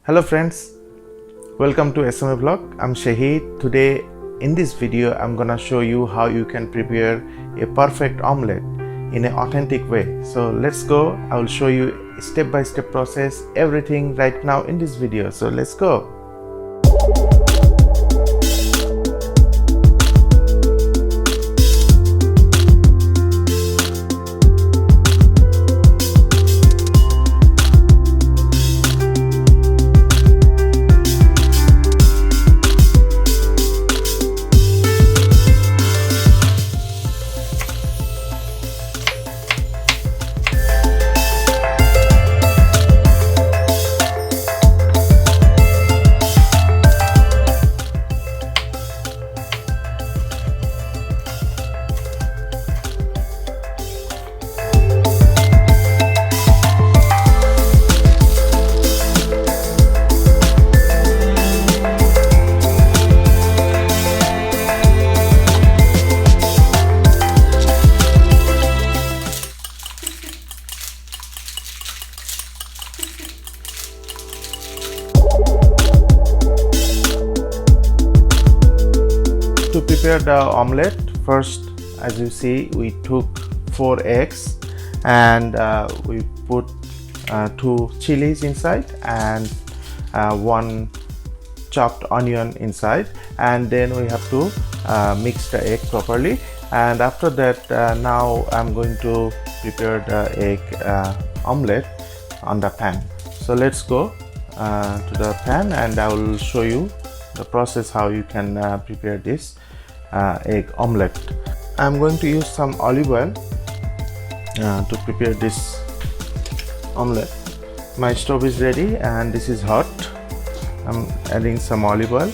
Hello friends, welcome to SMA Vlog. I'm Shahid. Today in this video I'm gonna show you how you can prepare a perfect omelette in an authentic way. So let's go. I will show you step-by-step process, everything right now in this video. So let's go. To prepare the omelette, first, as you see, we took 4 eggs and we put 2 chilies inside and 1 chopped onion inside, and then we have to mix the egg properly. And after that, now I'm going to prepare the egg omelette on the pan. So let's go to the pan and I will show you the process how you can prepare this egg omelette. I'm going to use some olive oil to prepare this omelette. My stove is ready and this is hot. I'm adding some olive oil.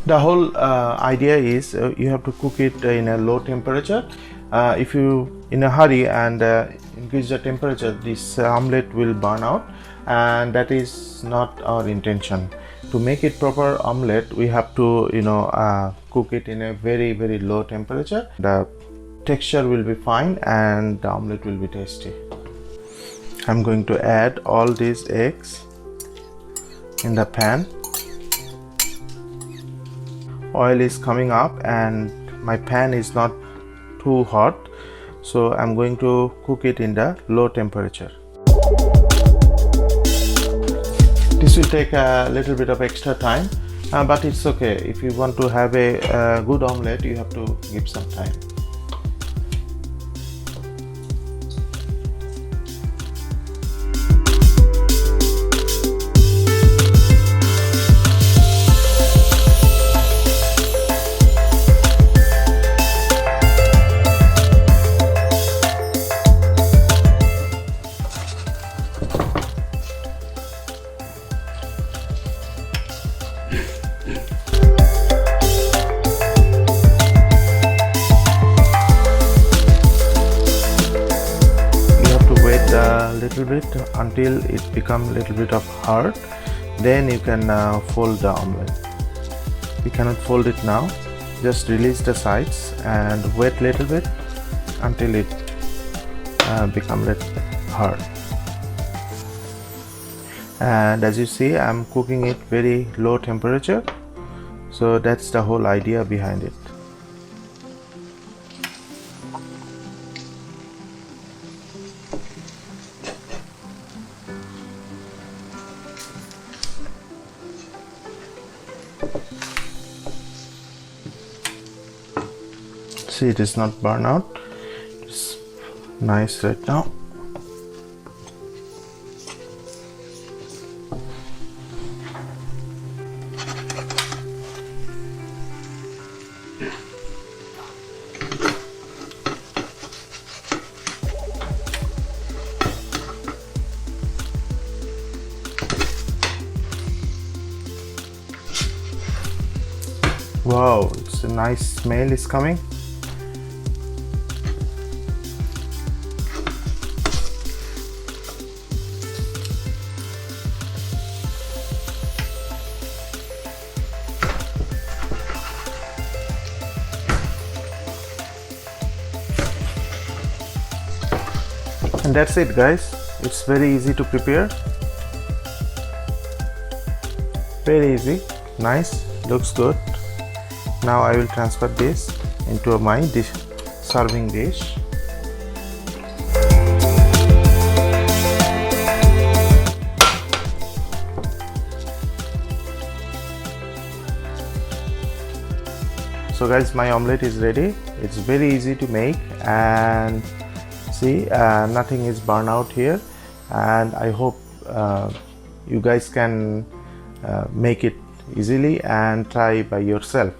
The whole idea is you have to cook it in a low temperature. If you in a hurry and increase the temperature, this omelette will burn out, and that is not our intention. To make it proper omelette, we have to cook it in a very low temperature. The texture will be fine and the omelette will be tasty. I'm going to add all these eggs in the pan. Oil is coming up and my pan is not too hot, so I'm going to cook it in the low temperature. This will take a little bit of extra time, but it's okay. If you want to have a good omelette, you have to give some time. Little bit until it becomes a little bit of hard, then you can fold the omelette. You cannot fold it now, just release the sides and wait a little bit until it becomes a little hard. And as you see, I'm cooking it very low temperature, so that's the whole idea behind it. See, it is not burn out. It's nice right now. Wow, it's a nice smell is coming. And that's it, guys. It's very easy to prepare, very easy, nice, looks good. Now I will transfer this into my serving dish. So guys, my omelette is ready. It's very easy to make, and see, nothing is burned out here, and I hope you guys can make it easily and try by yourself.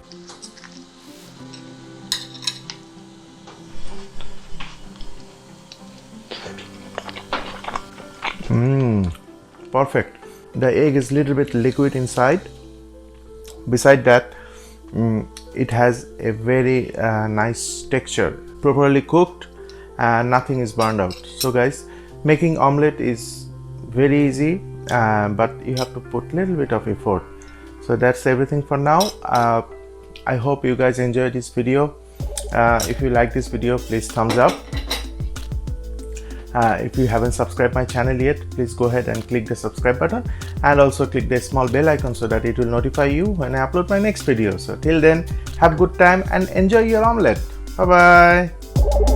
Perfect. The egg is little bit liquid inside. Beside that, it has a very nice texture, properly cooked, and nothing is burned out. So guys, making omelette is very easy, but you have to put little bit of effort. So that's everything for now. I hope you guys enjoyed this video. If you like this video, please thumbs up. If you haven't subscribed my channel yet, please go ahead and click the subscribe button, and also click the small bell icon so that it will notify you when I upload my next video. So till then, have good time and enjoy your omelette. Bye bye.